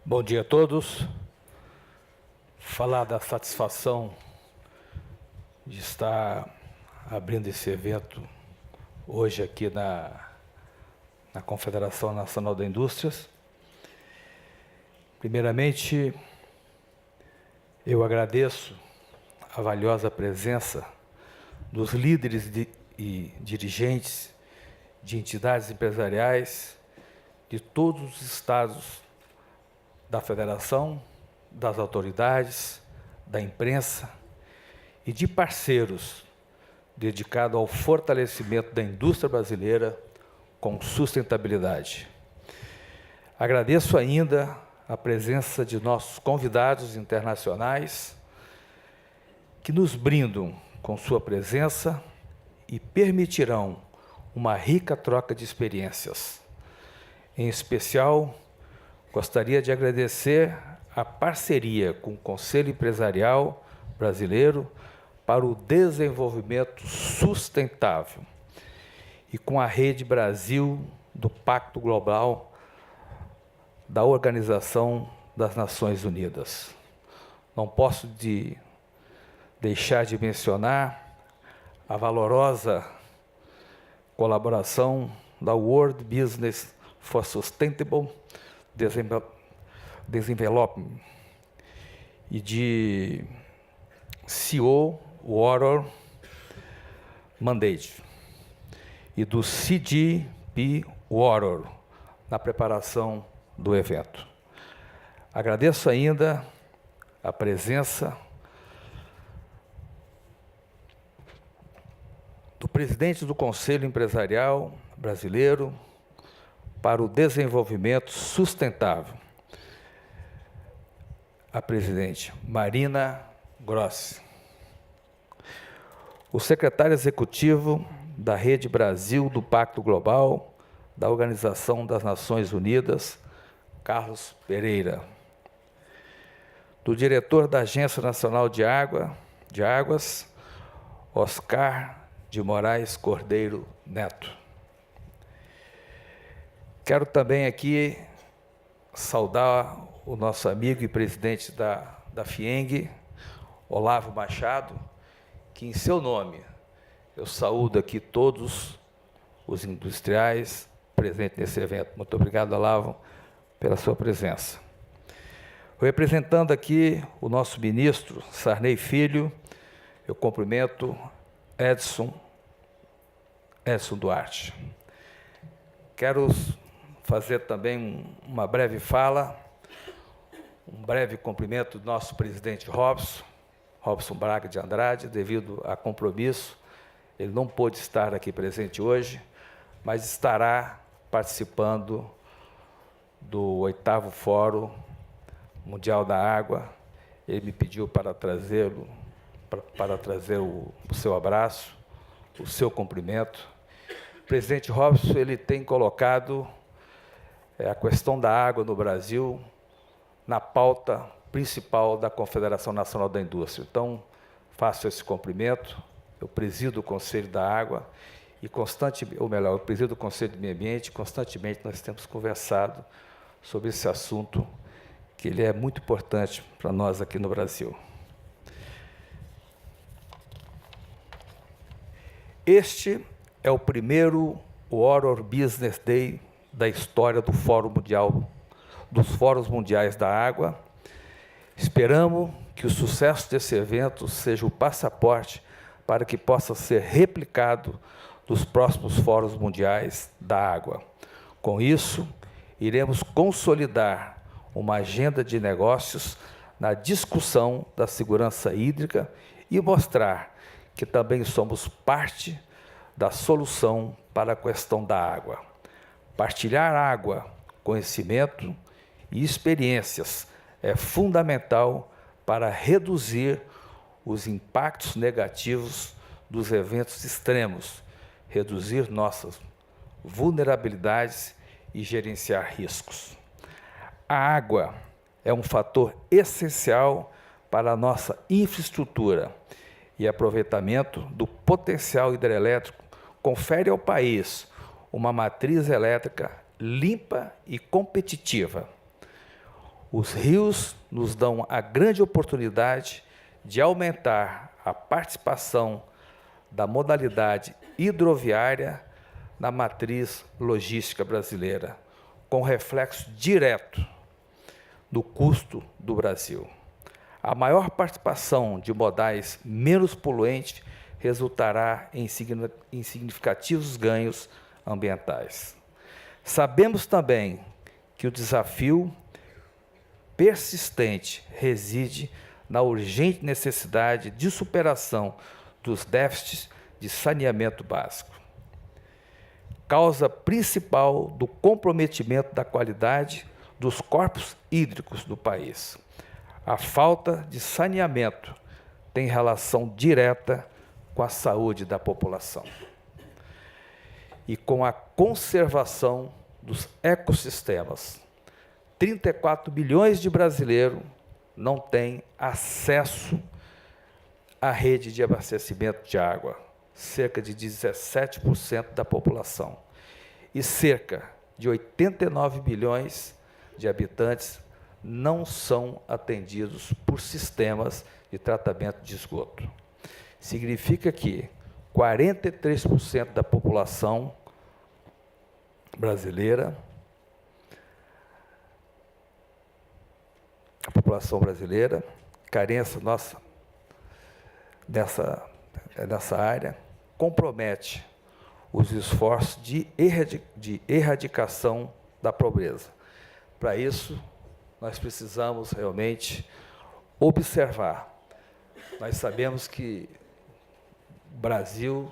Bom dia a todos. Falar da satisfação de estar abrindo esse evento hoje aqui na Confederação Nacional das Indústrias. Primeiramente, eu agradeço a valiosa presença dos líderes e dirigentes de entidades empresariais de todos os estados da Federação, das autoridades, da imprensa e de parceiros dedicados ao fortalecimento da indústria brasileira com sustentabilidade. Agradeço ainda a presença de nossos convidados internacionais que nos brindam com sua presença e permitirão uma rica troca de experiências. Em especial, gostaria de agradecer a parceria com o Conselho Empresarial Brasileiro para o Desenvolvimento Sustentável e com a Rede Brasil do Pacto Global da Organização das Nações Unidas. Não posso deixar de mencionar a valorosa colaboração da World Business for Sustainable Development e de CO Water Mandate e do CGP Water na preparação do evento. Agradeço ainda a presença do presidente do Conselho Empresarial Brasileiro para o Desenvolvimento Sustentável, a presidente Marina Grossi. O secretário executivo da Rede Brasil do Pacto Global da Organização das Nações Unidas, Carlos Pereira. Do diretor da Agência Nacional de Águas, Oscar de Moraes Cordeiro Neto. Quero também aqui saudar o nosso amigo e presidente da FIENG, Olavo Machado, que em seu nome eu saúdo aqui todos os industriais presentes nesse evento. Muito obrigado, Olavo, pela sua presença. Representando aqui o nosso ministro Sarney Filho, eu cumprimento Edson Duarte. Quero fazer também uma breve fala, um breve cumprimento do nosso presidente Robson Braga de Andrade, devido a compromisso. Ele não pôde estar aqui presente hoje, mas estará participando do 8º Fórum Mundial da Água. Ele me pediu para trazê-lo, para trazer o seu abraço, o seu cumprimento. O presidente Robson, ele tem colocado a questão da água no Brasil na pauta principal da Confederação Nacional da Indústria. Então, faço esse cumprimento. Eu presido o Conselho da Água e eu presido o Conselho do Meio Ambiente. Constantemente nós temos conversado sobre esse assunto, que ele é muito importante para nós aqui no Brasil. Este é o primeiro Water Business Day da história dos Fóruns Mundiais da Água. Esperamos que o sucesso desse evento seja o passaporte para que possa ser replicado nos próximos Fóruns Mundiais da Água. Com isso, iremos consolidar uma agenda de negócios na discussão da segurança hídrica e mostrar que também somos parte da solução para a questão da água. Partilhar água, conhecimento e experiências é fundamental para reduzir os impactos negativos dos eventos extremos, reduzir nossas vulnerabilidades e gerenciar riscos. A água é um fator essencial para a nossa infraestrutura e aproveitamento do potencial hidrelétrico confere ao país uma matriz elétrica limpa e competitiva. Os rios nos dão a grande oportunidade de aumentar a participação da modalidade hidroviária na matriz logística brasileira, com reflexo direto no custo do Brasil. A maior participação de modais menos poluentes resultará em significativos ganhos ambientais. Sabemos também que o desafio persistente reside na urgente necessidade de superação dos déficits de saneamento básico. Causa principal do comprometimento da qualidade dos corpos hídricos do país. A falta de saneamento tem relação direta com a saúde da população e com a conservação dos ecossistemas. 34 milhões de brasileiros não têm acesso à rede de abastecimento de água, cerca de 17% da população, e cerca de 89 milhões de habitantes não são atendidos por sistemas de tratamento de esgoto. Significa que 43% da população brasileira, carência nossa nessa área, compromete os esforços de erradicação da pobreza. Para isso, nós precisamos realmente observar. Nós sabemos que no Brasil,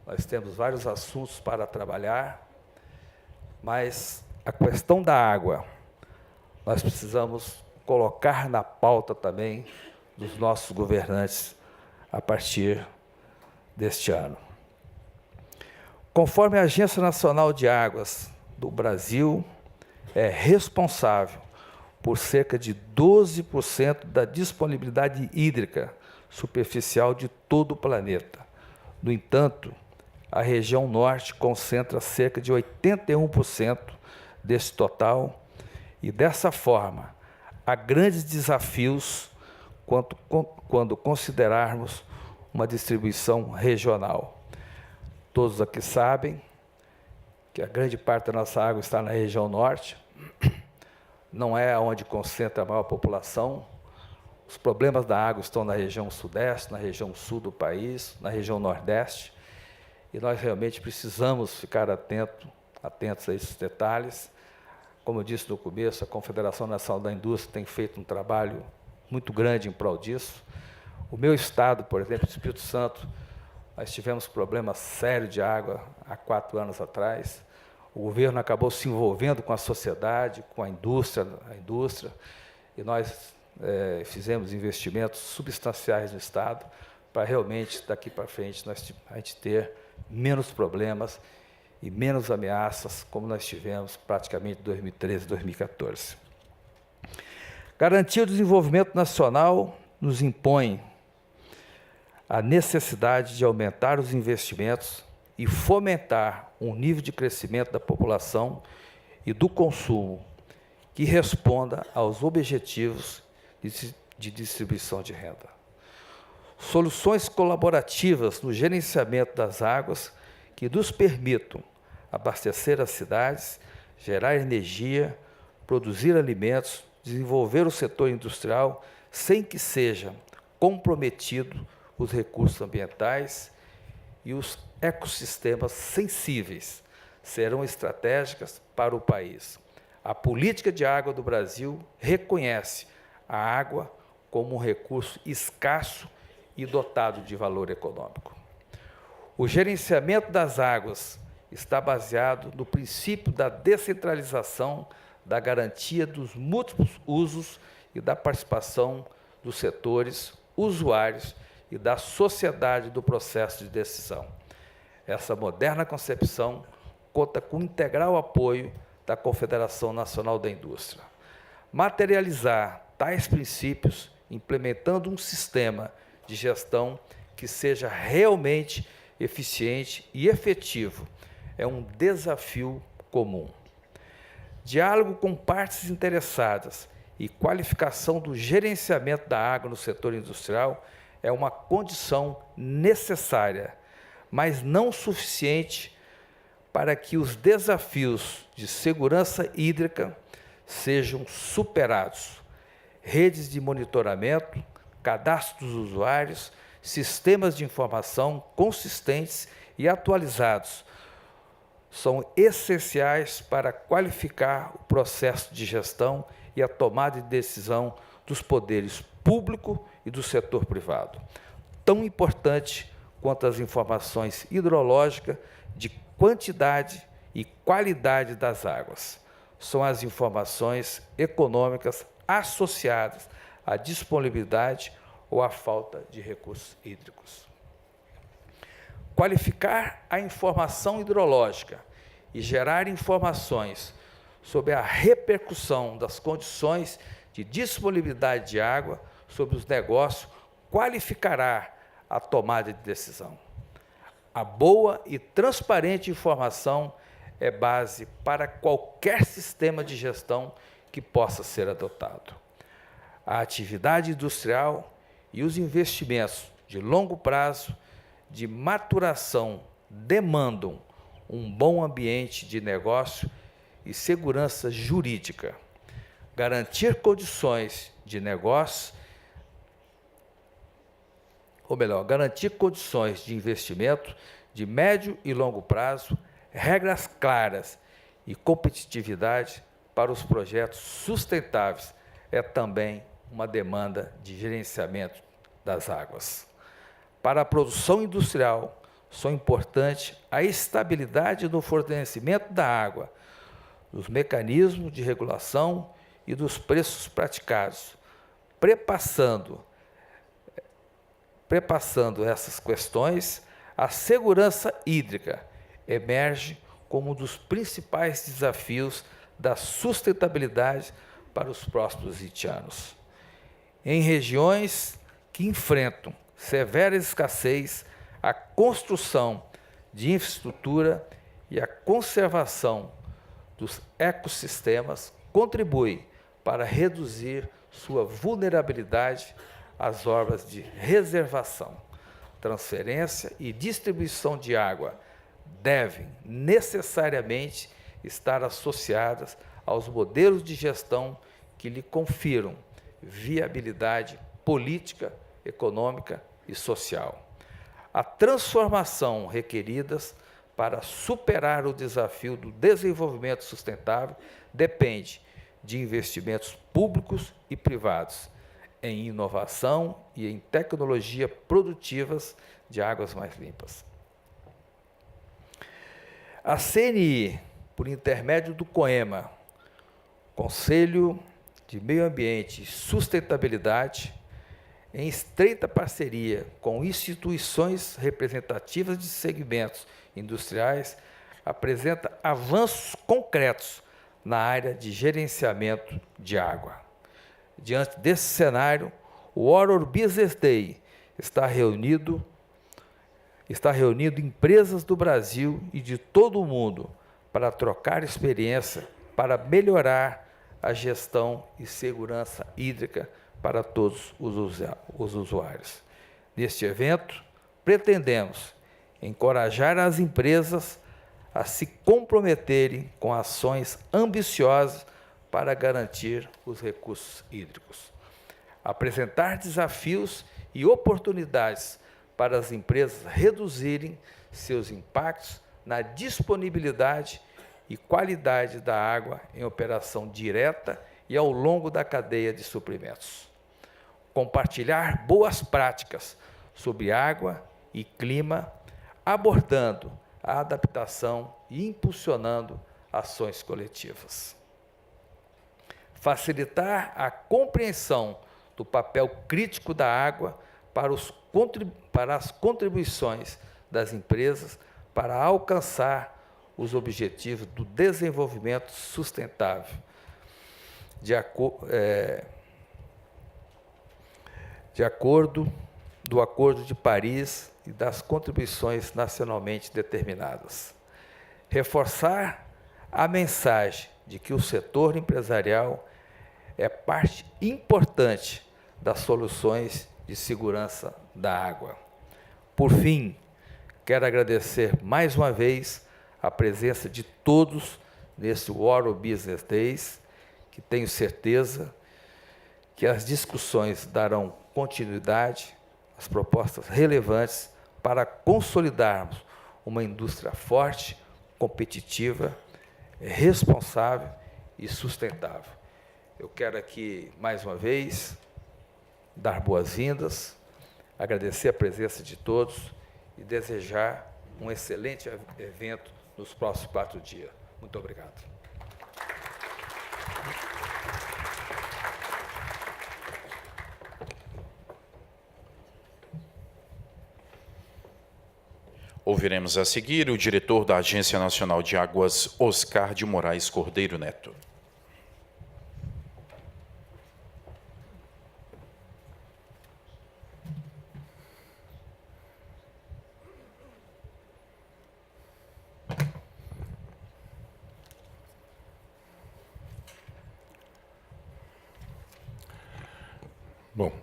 nós temos vários assuntos para trabalhar, mas a questão da água, nós precisamos colocar na pauta também dos nossos governantes a partir deste ano. Conforme a Agência Nacional de Águas do Brasil, é responsável por cerca de 12% da disponibilidade hídrica superficial de todo o planeta. No entanto, a região norte concentra cerca de 81% desse total e, dessa forma, há grandes desafios quando considerarmos uma distribuição regional. Todos aqui sabem que a grande parte da nossa água está na região norte, não é onde concentra a maior população. Os problemas da água estão na região sudeste, na região sul do país, na região nordeste, e nós realmente precisamos ficar atentos a esses detalhes. Como eu disse no começo, a Confederação Nacional da Indústria tem feito um trabalho muito grande em prol disso. O meu estado, por exemplo, o Espírito Santo, nós tivemos problemas sérios de água há 4 anos atrás. O governo acabou se envolvendo com a sociedade, com a indústria, e nós fizemos investimentos substanciais no estado para realmente, daqui para frente, a gente ter menos problemas e menos ameaças, como nós tivemos praticamente em 2013 e 2014. Garantir o desenvolvimento nacional nos impõe a necessidade de aumentar os investimentos e fomentar um nível de crescimento da população e do consumo que responda aos objetivos de distribuição de renda. Soluções colaborativas no gerenciamento das águas que nos permitam abastecer as cidades, gerar energia, produzir alimentos, desenvolver o setor industrial sem que seja comprometido os recursos ambientais e os ecossistemas sensíveis serão estratégicas para o país. A política de água do Brasil reconhece a água como um recurso escasso e dotado de valor econômico. O gerenciamento das águas está baseado no princípio da descentralização, da garantia dos múltiplos usos e da participação dos setores, usuários e da sociedade do processo de decisão. Essa moderna concepção conta com o integral apoio da Confederação Nacional da Indústria. Materializar tais princípios, implementando um sistema de gestão que seja realmente eficiente e efetivo, é um desafio comum. Diálogo com partes interessadas e qualificação do gerenciamento da água no setor industrial é uma condição necessária, mas não suficiente para que os desafios de segurança hídrica sejam superados. Redes de monitoramento, cadastro dos usuários, sistemas de informação consistentes e atualizados são essenciais para qualificar o processo de gestão e a tomada de decisão dos poderes público e do setor privado. Tão importante quanto as informações hidrológicas de quantidade e qualidade das águas são as informações econômicas associadas à disponibilidade ou à falta de recursos hídricos. Qualificar a informação hidrológica e gerar informações sobre a repercussão das condições de disponibilidade de água sobre os negócios qualificará a tomada de decisão. A boa e transparente informação é base para qualquer sistema de gestão que possa ser adotado. A atividade industrial e os investimentos de longo prazo de maturação demandam um bom ambiente de negócio e segurança jurídica. Garantir condições de negócio, ou melhor, garantir condições de investimento de médio e longo prazo, regras claras e competitividade para os projetos sustentáveis é também uma demanda de gerenciamento das águas. Para a produção industrial, são importantes a estabilidade do fornecimento da água, os mecanismos de regulação e dos preços praticados, prepassando essas questões, a segurança hídrica emerge como um dos principais desafios da sustentabilidade para os próximos 20 anos. Em regiões que enfrentam severa escassez, a construção de infraestrutura e a conservação dos ecossistemas contribui para reduzir sua vulnerabilidade às obras de reservação, transferência e distribuição de água devem necessariamente estar associadas aos modelos de gestão que lhe confiram viabilidade política, econômica e social. A transformação requeridas para superar o desafio do desenvolvimento sustentável depende de investimentos públicos e privados em inovação e em tecnologia produtivas de águas mais limpas. A CNI, por intermédio do COEMA, Conselho de Meio Ambiente e Sustentabilidade, em estreita parceria com instituições representativas de segmentos industriais, apresenta avanços concretos na área de gerenciamento de água. Diante desse cenário, o World Business Day está reunindo empresas do Brasil e de todo o mundo para trocar experiência, para melhorar a gestão e segurança hídrica para todos os usuários. Neste evento, pretendemos encorajar as empresas a se comprometerem com ações ambiciosas para garantir os recursos hídricos. Apresentar desafios e oportunidades para as empresas reduzirem seus impactos na disponibilidade e qualidade da água em operação direta e ao longo da cadeia de suprimentos. Compartilhar boas práticas sobre água e clima, abordando a adaptação e impulsionando ações coletivas. Facilitar a compreensão do papel crítico da água para as contribuições das empresas para alcançar os objetivos do desenvolvimento sustentável, do Acordo de Paris e das contribuições nacionalmente determinadas. Reforçar a mensagem de que o setor empresarial é parte importante das soluções de segurança da água. Por fim, quero agradecer mais uma vez a presença de todos nesse Water Business Days, que tenho certeza que as discussões darão continuidade às propostas relevantes para consolidarmos uma indústria forte, competitiva, responsável e sustentável. Eu quero aqui, mais uma vez, dar boas-vindas, agradecer a presença de todos e desejar um excelente evento nos próximos 4 dias. Muito obrigado. Ouviremos a seguir o diretor da Agência Nacional de Águas, Oscar de Moraes Cordeiro Neto.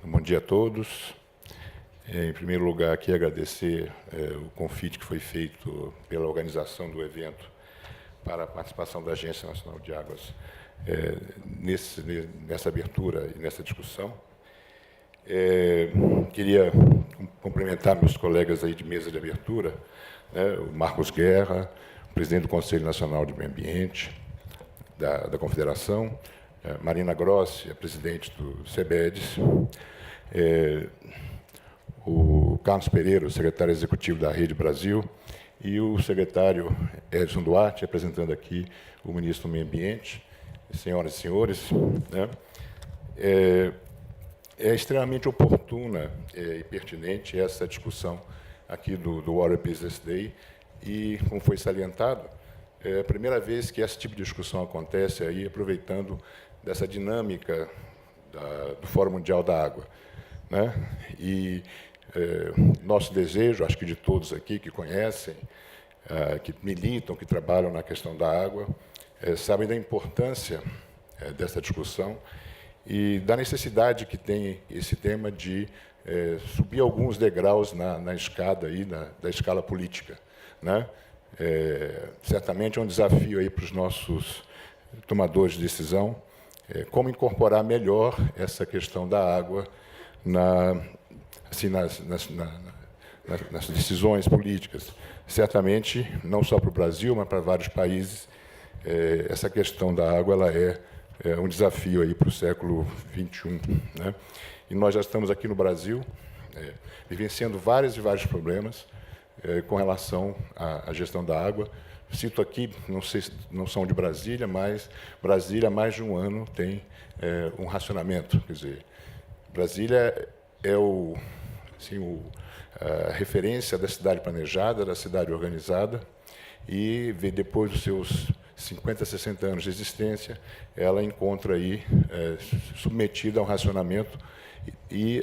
Bom dia a todos. Em primeiro lugar, aqui agradecer o convite que foi feito pela organização do evento para a participação da Agência Nacional de Águas nessa abertura e nessa discussão. Queria cumprimentar meus colegas aí de mesa de abertura, o Marcos Guerra, presidente do Conselho Nacional de Meio Ambiente da Confederação, Marina Grossi, a presidente do CEBEDES, o Carlos Pereira, o secretário executivo da Rede Brasil, e o secretário Edson Duarte, representando aqui o ministro do Meio Ambiente. Senhoras e senhores, é extremamente oportuna e pertinente essa discussão aqui do Water Business Day, e, como foi salientado, é a primeira vez que esse tipo de discussão acontece aí, aproveitando dessa dinâmica do Fórum Mundial da Água, E nosso desejo, acho que de todos aqui que conhecem, que militam, que trabalham na questão da água, sabem da importância dessa discussão e da necessidade que tem esse tema de subir alguns degraus na escada aí, da escala política, certamente é um desafio aí para os nossos tomadores de decisão, como incorporar melhor essa questão da água nas decisões políticas. Certamente, não só para o Brasil, mas para vários países, essa questão da água ela é um desafio aí para o século XXI. E nós já estamos aqui no Brasil, vivenciando vários problemas com relação à gestão da água. Cito aqui, não sei se não são de Brasília, mas Brasília, há mais de um ano, tem um racionamento. Quer dizer, Brasília é a referência da cidade planejada, da cidade organizada, e depois dos seus 50, 60 anos de existência, ela encontra aí, submetida a um racionamento, e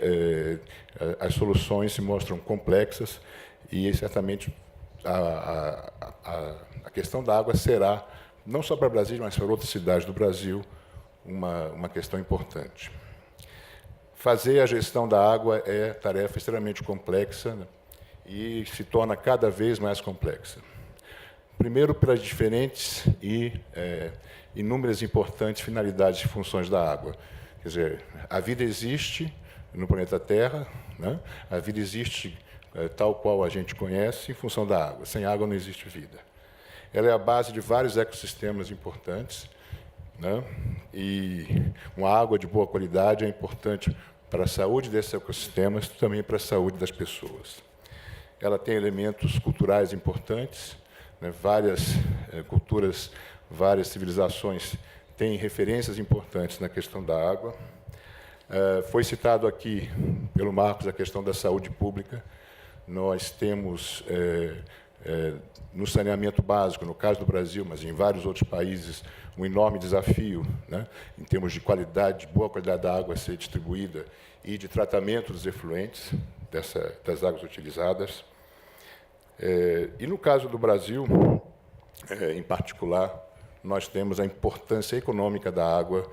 as soluções se mostram complexas, e certamente a questão da água será, não só para Brasília, mas para outras cidades do Brasil, uma questão importante. Fazer a gestão da água é tarefa extremamente complexa, e se torna cada vez mais complexa. Primeiro, pelas diferentes e inúmeras importantes finalidades e funções da água. Quer dizer, a vida existe no planeta Terra, a vida existe tal qual a gente conhece em função da água. Sem água não existe vida. Ela é a base de vários ecossistemas importantes, e uma água de boa qualidade é importante para a saúde desses ecossistemas e também para a saúde das pessoas. Ela tem elementos culturais importantes, várias culturas, várias civilizações têm referências importantes na questão da água. Foi citado aqui pelo Marcos a questão da saúde pública. Nós temos, no saneamento básico, no caso do Brasil, mas em vários outros países, um enorme desafio, em termos de qualidade, de boa qualidade da água a ser distribuída e de tratamento dos efluentes das águas utilizadas. E no caso do Brasil, em particular, nós temos a importância econômica da água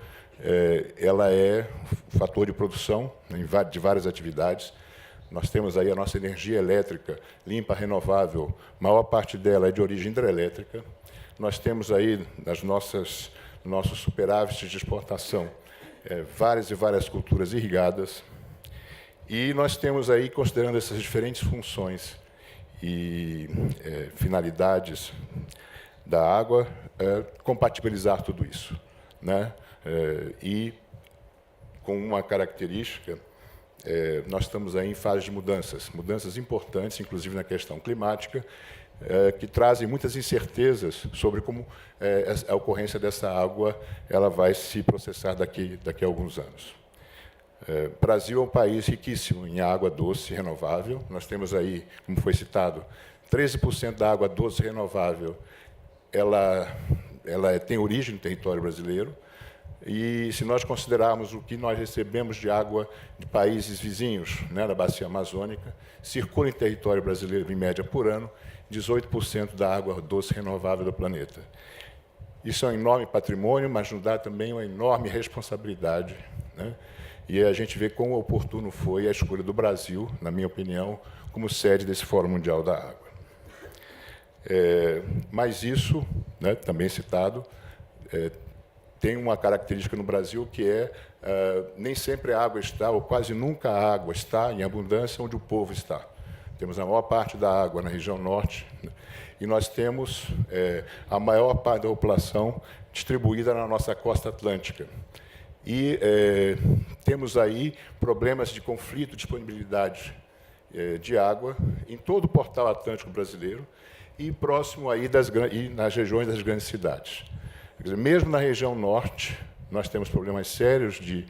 ela é fator de produção de várias atividades. Nós temos aí a nossa energia elétrica limpa, renovável, a maior parte dela é de origem hidrelétrica. Nós temos aí nossos superávites de exportação várias e várias culturas irrigadas. E nós temos aí, considerando essas diferentes funções e finalidades da água, compatibilizar tudo isso, né? E com uma característica, nós estamos aí em fase de mudanças importantes, inclusive na questão climática, que trazem muitas incertezas sobre como a ocorrência dessa água ela vai se processar daqui a alguns anos. O Brasil é um país riquíssimo em água doce renovável. Nós temos aí, como foi citado, 13% da água doce renovável ela tem origem no território brasileiro. E, se nós considerarmos o que nós recebemos de água de países vizinhos, né, da bacia amazônica, circula em território brasileiro, em média, por ano, 18% da água doce renovável do planeta. Isso é um enorme patrimônio, mas nos dá também uma enorme responsabilidade, né? E a gente vê quão oportuno foi a escolha do Brasil, na minha opinião, como sede desse Fórum Mundial da Água. Mas isso, né, também citado, tem uma característica no Brasil que nem sempre a água está, ou quase nunca a água está em abundância onde o povo está. Temos a maior parte da água na região norte, né, e nós temos a maior parte da população distribuída na nossa costa atlântica. E temos aí problemas de conflito, disponibilidade de água em todo o portal atlântico brasileiro e próximo aí e nas regiões das grandes cidades. Quer dizer, mesmo na região norte, nós temos problemas sérios de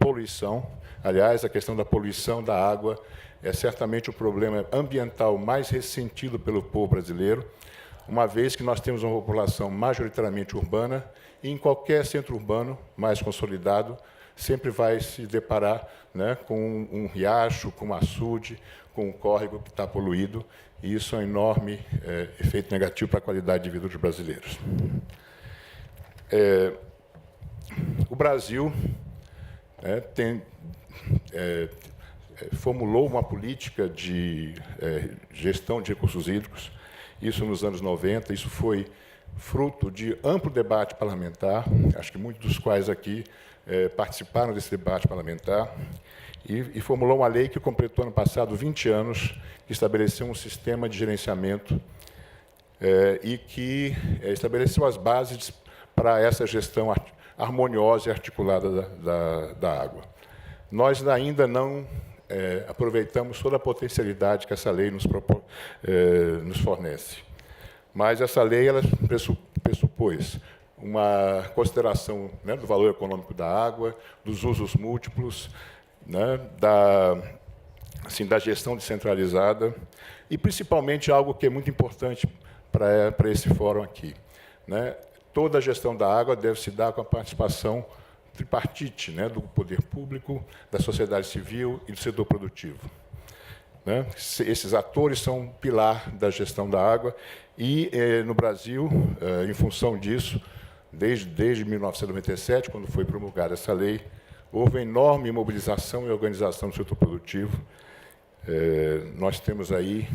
poluição. Aliás, a questão da poluição da água é certamente o problema ambiental mais ressentido pelo povo brasileiro, uma vez que nós temos uma população majoritariamente urbana, e em qualquer centro urbano mais consolidado, sempre vai se deparar, né, com um riacho, com um açude, com um córrego que está poluído, e isso é um enorme efeito negativo para a qualidade de vida dos brasileiros. O Brasil formulou uma política de gestão de recursos hídricos, isso nos anos 90, isso foi fruto de amplo debate parlamentar, acho que muitos dos quais aqui participaram desse debate parlamentar, e formulou uma lei que completou ano passado 20 anos, que estabeleceu um sistema de gerenciamento e que estabeleceu as bases para essa gestão harmoniosa e articulada da água. Nós ainda não aproveitamos toda a potencialidade que essa lei nos fornece. Mas essa lei ela pressupôs uma consideração, né, do valor econômico da água, dos usos múltiplos, né, da gestão descentralizada e, principalmente, algo que é muito importante para esse fórum aqui, né? Toda a gestão da água deve se dar com a participação tripartite, né, do poder público, da sociedade civil e do setor produtivo, né? Esses atores são um pilar da gestão da água e, no Brasil, em função disso, desde 1997, quando foi promulgada essa lei, houve enorme mobilização e organização do setor produtivo. Nós temos aí,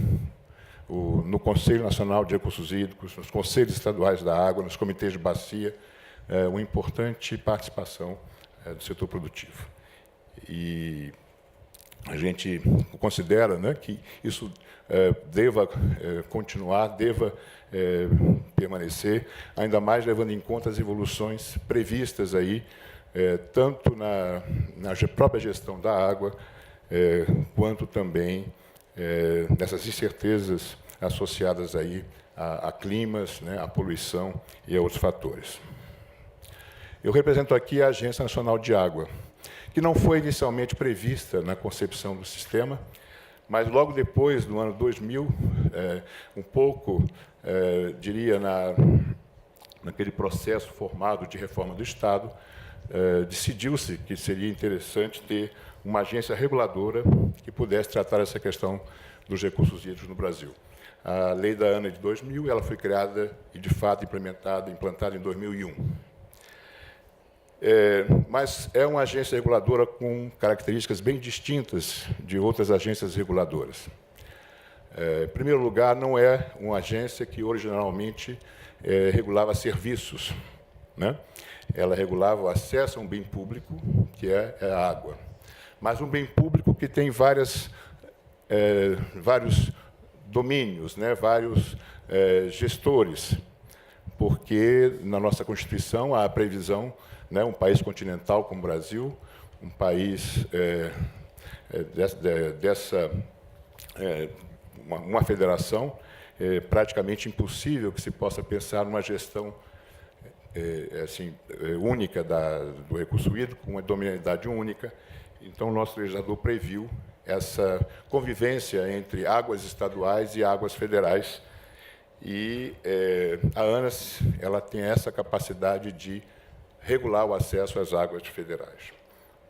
no Conselho Nacional de Recursos Hídricos, nos Conselhos Estaduais da Água, nos comitês de bacia, uma importante participação do setor produtivo. E a gente considera, né, que isso deva continuar, deva permanecer, ainda mais levando em conta as evoluções previstas aí, tanto na própria gestão da água, quanto também nessas incertezas associadas aí a climas, né, a poluição e a outros fatores. Eu represento aqui a Agência Nacional de Água, que não foi inicialmente prevista na concepção do sistema, mas logo depois, no ano 2000, um pouco, diria, naquele processo formado de reforma do Estado, decidiu-se que seria interessante ter uma agência reguladora que pudesse tratar essa questão dos recursos hídricos no Brasil. A Lei da ANA de 2000, ela foi criada e, de fato, implantada em 2001. Mas é uma agência reguladora com características bem distintas de outras agências reguladoras. Em primeiro lugar, não é uma agência que originalmente regulava serviços, né? Ela regulava o acesso a um bem público, que é a água. Mas um bem público que tem vários domínios, né? Vários gestores, porque na nossa Constituição há a previsão, né? Um país continental como o Brasil, um país uma federação, praticamente impossível que se possa pensar numa gestão única do recurso hídrico, uma dominabilidade única. Então, o nosso legislador previu essa convivência entre águas estaduais e águas federais. E a ANAS ela tem essa capacidade de regular o acesso às águas federais,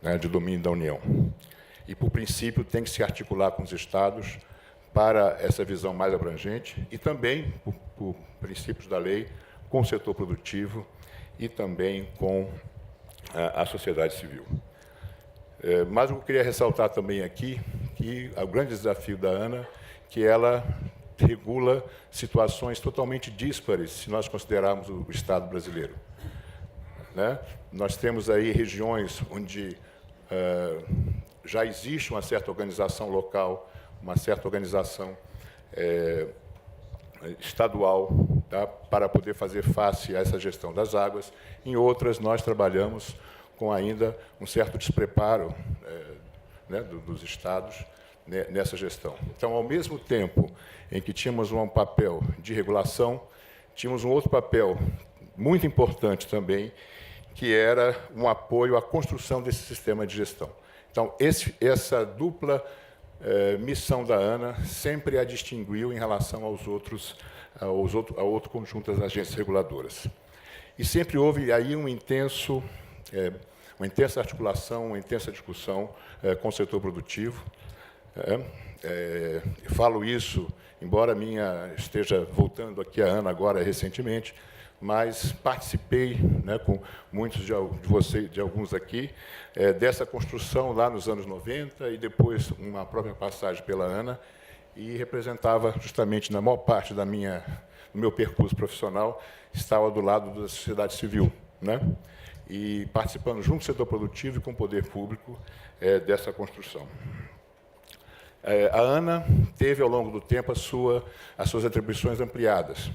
né, de domínio da União. E, por princípio, tem que se articular com os estados para essa visão mais abrangente e também, por princípios da lei, com o setor produtivo e também com a sociedade civil. Mas eu queria ressaltar também aqui que o grande desafio da ANA que ela regula situações totalmente díspares, se nós considerarmos o Estado brasileiro, né? Nós temos aí regiões onde já existe uma certa organização local, uma certa organização estadual, tá, para poder fazer face a essa gestão das águas. Em outras, nós trabalhamos com ainda um certo despreparo né, dos estados nessa gestão. Então, ao mesmo tempo em que tínhamos um papel de regulação, tínhamos um outro papel muito importante também, que era um apoio à construção desse sistema de gestão. Então, essa dupla missão da ANA sempre a distinguiu em relação a outro conjunto das agências reguladoras. E sempre houve aí uma intensa articulação, uma intensa discussão com o setor produtivo. Falo isso, embora esteja voltando aqui a ANA agora recentemente, mas participei, né, com muitos de vocês, de alguns aqui, dessa construção lá nos anos 90 e depois uma própria passagem pela ANA, e representava justamente, na maior parte do meu percurso profissional, estava do lado da sociedade civil, né, e participando junto do setor produtivo e com o poder público dessa construção. A ANA teve, ao longo do tempo, as suas atribuições ampliadas.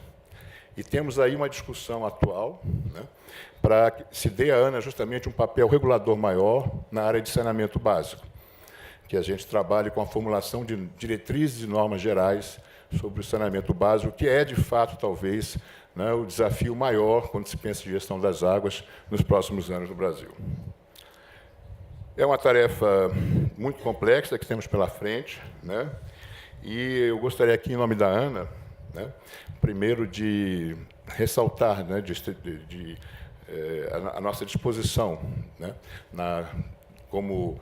E temos aí uma discussão atual, né, para que se dê à ANA justamente um papel regulador maior na área de saneamento básico, que a gente trabalhe com a formulação de diretrizes e normas gerais sobre o saneamento básico, que é, de fato, talvez, né, o desafio maior quando se pensa em gestão das águas nos próximos anos no Brasil. É uma tarefa muito complexa que temos pela frente, né, e eu gostaria aqui, em nome da ANA, né, primeiro de ressaltar, né, a nossa disposição, né, como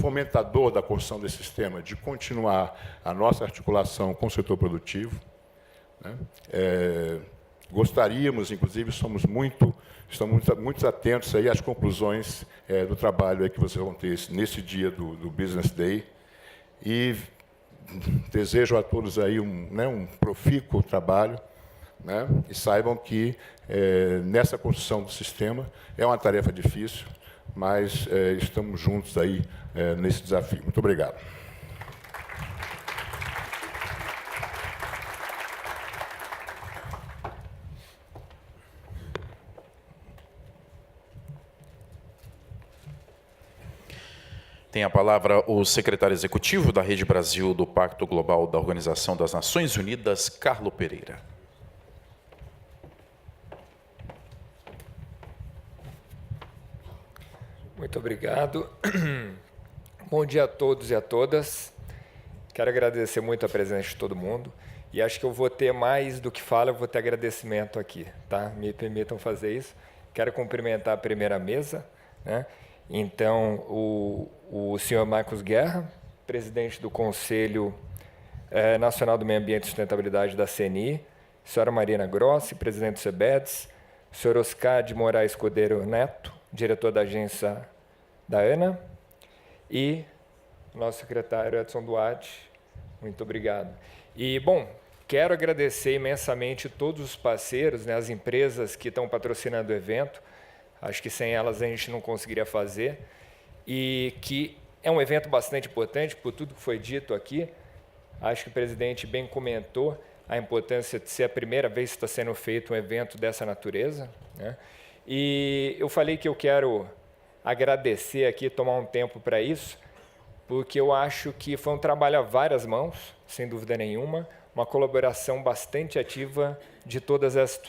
fomentador da construção desse sistema, de continuar a nossa articulação com o setor produtivo, né. Gostaríamos, inclusive, estamos muito atentos aí às conclusões do trabalho aí que vocês vão ter nesse dia do Business Day, e desejo a todos aí um profícuo trabalho, né, e saibam que nessa construção do sistema é uma tarefa difícil, mas estamos juntos aí nesse desafio. Muito obrigado. Tem a palavra o secretário executivo da Rede Brasil do Pacto Global da Organização das Nações Unidas, Carlo Pereira. Muito obrigado. Bom dia a todos e a todas. Quero agradecer muito a presença de todo mundo. E acho que eu vou ter mais do que fala, eu vou ter agradecimento aqui, tá? Me permitam fazer isso. Quero cumprimentar a primeira mesa, né? Então, o senhor Marcos Guerra, presidente do Conselho Nacional do Meio Ambiente e Sustentabilidade da CNI, senhora Marina Grossi, presidente do CEBEDS, senhor Oscar de Moraes Cordeiro Neto, diretor da agência da ANA, e nosso secretário Edson Duarte, muito obrigado. E, bom, quero agradecer imensamente todos os parceiros, né, as empresas que estão patrocinando o evento, acho que sem elas a gente não conseguiria fazer, e que é um evento bastante importante por tudo que foi dito aqui. Acho que o presidente bem comentou a importância de ser a primeira vez que está sendo feito um evento dessa natureza, né? E eu falei que eu quero agradecer aqui, tomar um tempo para isso, porque eu acho que foi um trabalho a várias mãos, sem dúvida nenhuma, uma colaboração bastante ativa de todas as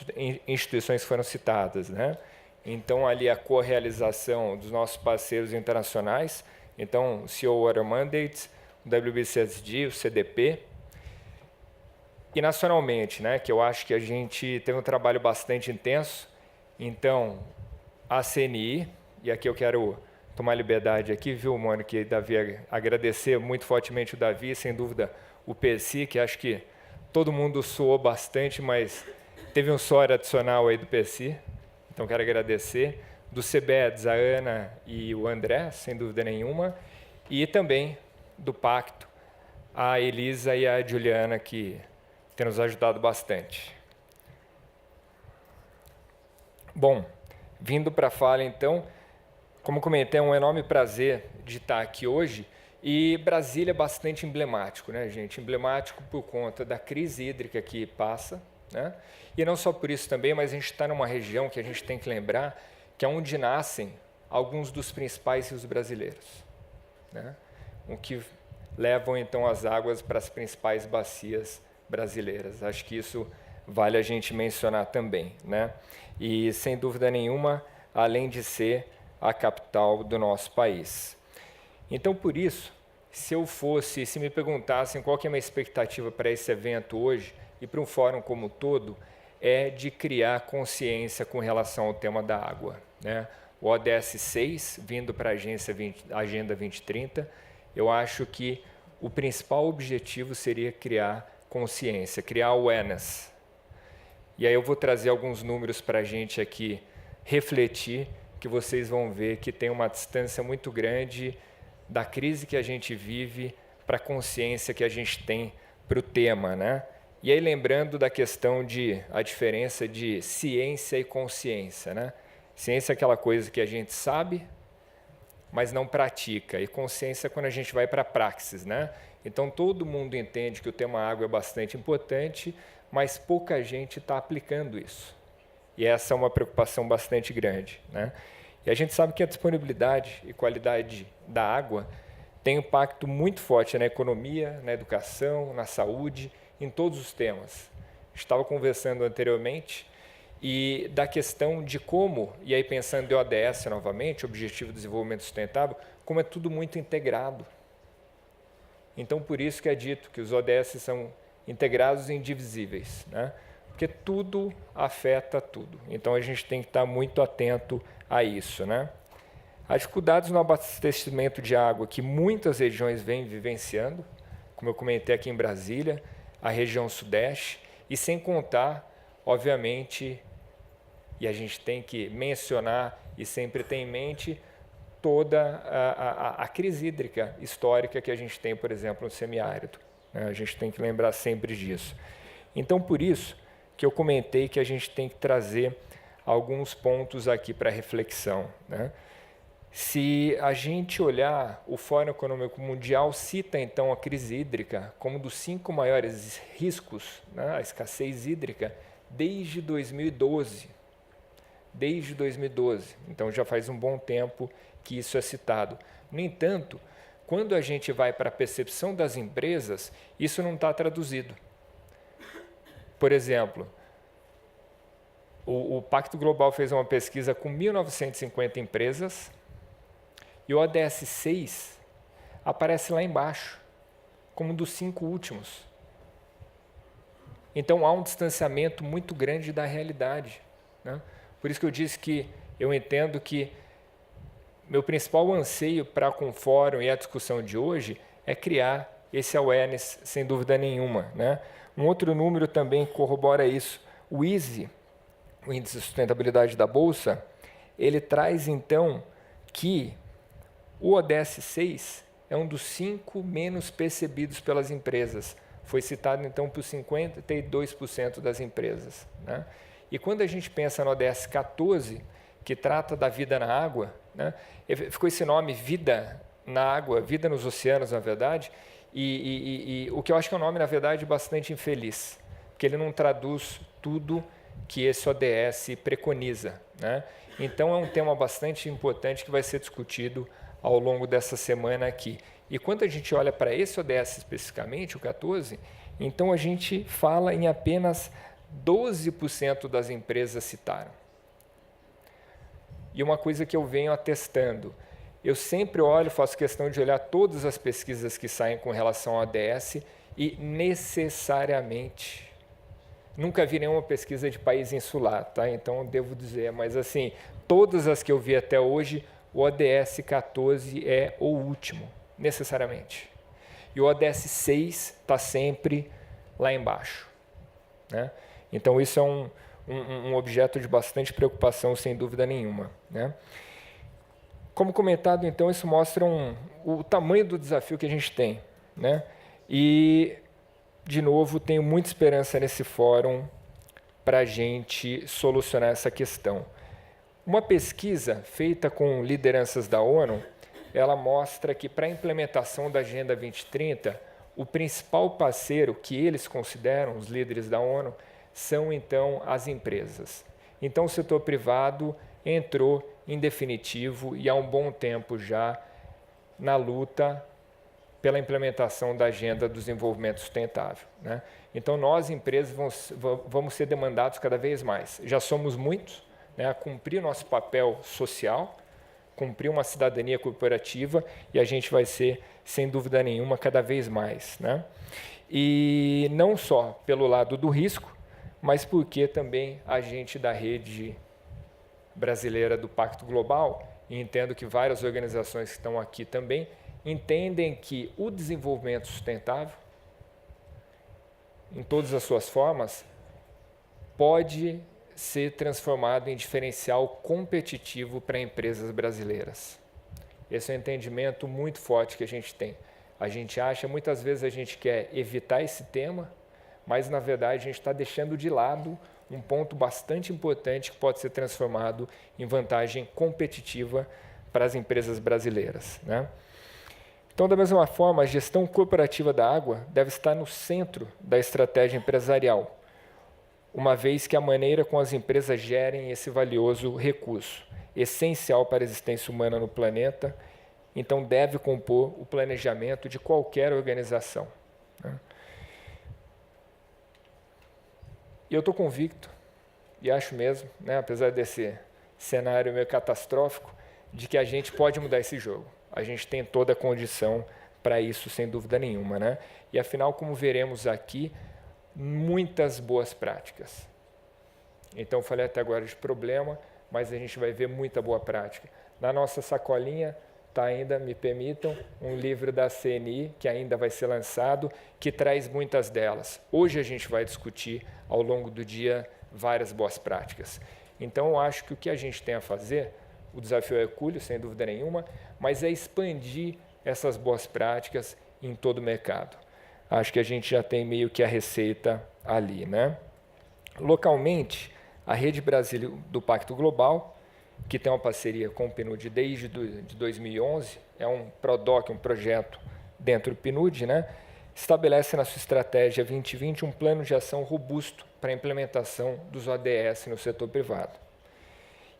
instituições que foram citadas, né? Então, ali a co-realização dos nossos parceiros internacionais, então, o CEO Water Mandates, o WBCSD, o CDP, e nacionalmente, né, que eu acho que a gente teve um trabalho bastante intenso. Então, a CNI, e aqui eu quero tomar liberdade aqui, viu, Mônica e Davi, agradecer muito fortemente o Davi, sem dúvida o PSI, que acho que todo mundo suou bastante, mas teve um suor adicional aí do PSI, então quero agradecer. Do CBEDS, a Ana e o André, sem dúvida nenhuma, e também do Pacto, a Elisa e a Juliana, que têm nos ajudado bastante. Bom, vindo para a fala, então, como comentei, é um enorme prazer de estar aqui hoje, e Brasília é bastante emblemático, né, gente? Emblemático por conta da crise hídrica que passa, né? E não só por isso também, mas a gente está numa região que a gente tem que lembrar que é onde nascem alguns dos principais rios brasileiros, né? O que levam, então, as águas para as principais bacias brasileiras. Acho que isso vale a gente mencionar também, né? E, sem dúvida nenhuma, além de ser a capital do nosso país. Então, por isso, se me perguntassem qual que é a minha expectativa para esse evento hoje e para um fórum como um todo, é de criar consciência com relação ao tema da água, né? O ODS 6, vindo para a Agenda 2030, eu acho que o principal objetivo seria criar consciência, criar awareness. E aí eu vou trazer alguns números para a gente aqui refletir, que vocês vão ver que tem uma distância muito grande da crise que a gente vive para a consciência que a gente tem para o tema, né? E aí lembrando da questão a diferença de ciência e consciência, né? Ciência é aquela coisa que a gente sabe, mas não pratica, e consciência é quando a gente vai para a praxis, né? Então todo mundo entende que o tema água é bastante importante, mas pouca gente está aplicando isso. E essa é uma preocupação bastante grande, né? E a gente sabe que a disponibilidade e qualidade da água tem um impacto muito forte na economia, na educação, na saúde, em todos os temas. Estava conversando anteriormente e da questão de como, e aí pensando em ODS novamente, Objetivo de Desenvolvimento Sustentável, como é tudo muito integrado. Então, por isso que é dito que os ODS são integrados e indivisíveis, né? Porque tudo afeta tudo. Então, a gente tem que estar muito atento a isso, né? As dificuldades no abastecimento de água que muitas regiões vêm vivenciando, como eu comentei aqui em Brasília, a região sudeste, e sem contar, obviamente, e a gente tem que mencionar e sempre ter em mente toda a crise hídrica histórica que a gente tem, por exemplo, no semiárido, né? A gente tem que lembrar sempre disso. Então, por isso que eu comentei que a gente tem que trazer alguns pontos aqui para reflexão, né? Se a gente olhar, o Fórum Econômico Mundial cita, então, a crise hídrica como um dos 5 maiores riscos, né, a escassez hídrica, desde 2012. Desde 2012. Então, já faz um bom tempo que isso é citado. No entanto, quando a gente vai para a percepção das empresas, isso não está traduzido. Por exemplo, o Pacto Global fez uma pesquisa com 1.950 empresas, e o ODS 6 aparece lá embaixo, como um dos 5 últimos. Então, há um distanciamento muito grande da realidade, né? Por isso que eu disse que eu entendo que meu principal anseio para com o fórum e a discussão de hoje é criar esse awareness, sem dúvida nenhuma, né? Um outro número também corrobora isso. O ISE, o índice de sustentabilidade da Bolsa, ele traz então que o ODS 6 é um dos 5 menos percebidos pelas empresas. Foi citado então por 52% das empresas, né? E quando a gente pensa no ODS 14, que trata da vida na água, né? Ficou esse nome, vida na água, vida nos oceanos, na verdade, e o que eu acho que é um nome, na verdade, bastante infeliz, porque ele não traduz tudo que esse ODS preconiza, né? Então, é um tema bastante importante que vai ser discutido ao longo dessa semana aqui. E quando a gente olha para esse ODS especificamente, o 14, então a gente fala em apenas 12% das empresas citaram. E uma coisa que eu venho atestando, eu sempre olho, faço questão de olhar todas as pesquisas que saem com relação ao ODS e necessariamente, nunca vi nenhuma pesquisa de país insular, tá? Então eu devo dizer, mas assim, todas as que eu vi até hoje, o ODS 14 é o último, necessariamente. E o ODS 6 está sempre lá embaixo, né? Então isso é um objeto de bastante preocupação, sem dúvida nenhuma, né? Como comentado, então, isso mostra o tamanho do desafio que a gente tem, né? E, de novo, tenho muita esperança nesse fórum para a gente solucionar essa questão. Uma pesquisa feita com lideranças da ONU, ela mostra que, para a implementação da Agenda 2030, o principal parceiro que eles consideram, os líderes da ONU, são, então, as empresas. Então, o setor privado entrou em definitivo e há um bom tempo já na luta pela implementação da Agenda do Desenvolvimento Sustentável, né? Então, nós, empresas, vamos ser demandados cada vez mais. Já somos muitos, né, a cumprir nosso papel social, cumprir uma cidadania corporativa, e a gente vai ser, sem dúvida nenhuma, cada vez mais, né? E não só pelo lado do risco, mas porque também a gente da rede brasileira do Pacto Global, e entendo que várias organizações que estão aqui também, entendem que o desenvolvimento sustentável, em todas as suas formas, pode ser transformado em diferencial competitivo para empresas brasileiras. Esse é um entendimento muito forte que a gente tem. A gente acha, muitas vezes a gente quer evitar esse tema, mas, na verdade, a gente está deixando de lado um ponto bastante importante que pode ser transformado em vantagem competitiva para as empresas brasileiras, né? Então, da mesma forma, a gestão corporativa da água deve estar no centro da estratégia empresarial, uma vez que a maneira como as empresas gerem esse valioso recurso, essencial para a existência humana no planeta, então deve compor o planejamento de qualquer organização, né? E eu estou convicto, e acho mesmo, né, apesar desse cenário meio catastrófico, de que a gente pode mudar esse jogo. A gente tem toda a condição para isso, sem dúvida nenhuma, né? E, afinal, como veremos aqui, muitas boas práticas. Então, falei até agora de problema, mas a gente vai ver muita boa prática. Na nossa sacolinha está ainda, me permitam, um livro da CNI, que ainda vai ser lançado, que traz muitas delas. Hoje a gente vai discutir, ao longo do dia, várias boas práticas. Então, eu acho que o que a gente tem a fazer, o desafio é hercúleo, sem dúvida nenhuma, mas é expandir essas boas práticas em todo o mercado. Acho que a gente já tem meio que a receita ali, né? Localmente, a Rede Brasil do Pacto Global, que tem uma parceria com o PNUD desde 2011, é um PRODOC, um projeto dentro do PNUD, né? Estabelece na sua estratégia 2020 um plano de ação robusto para a implementação dos ODS no setor privado.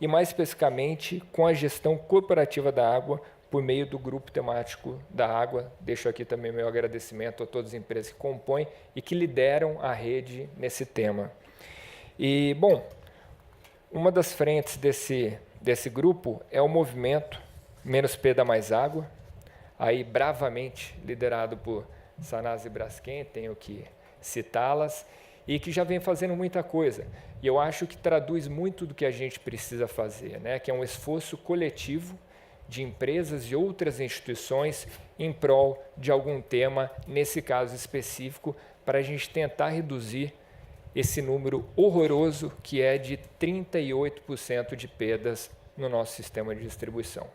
E, mais especificamente, com a gestão corporativa da água por meio do grupo temático da água. Deixo aqui também meu agradecimento a todas as empresas que compõem e que lideram a rede nesse tema. E, bom, uma das frentes desse grupo é o movimento Menos P dá Mais Água, aí bravamente liderado por Sanaz e Braskem, tenho que citá-las, e que já vem fazendo muita coisa. E eu acho que traduz muito do que a gente precisa fazer, né? Que é um esforço coletivo de empresas e outras instituições em prol de algum tema, nesse caso específico, para a gente tentar reduzir esse número horroroso que é de 38% de perdas no nosso sistema de distribuição.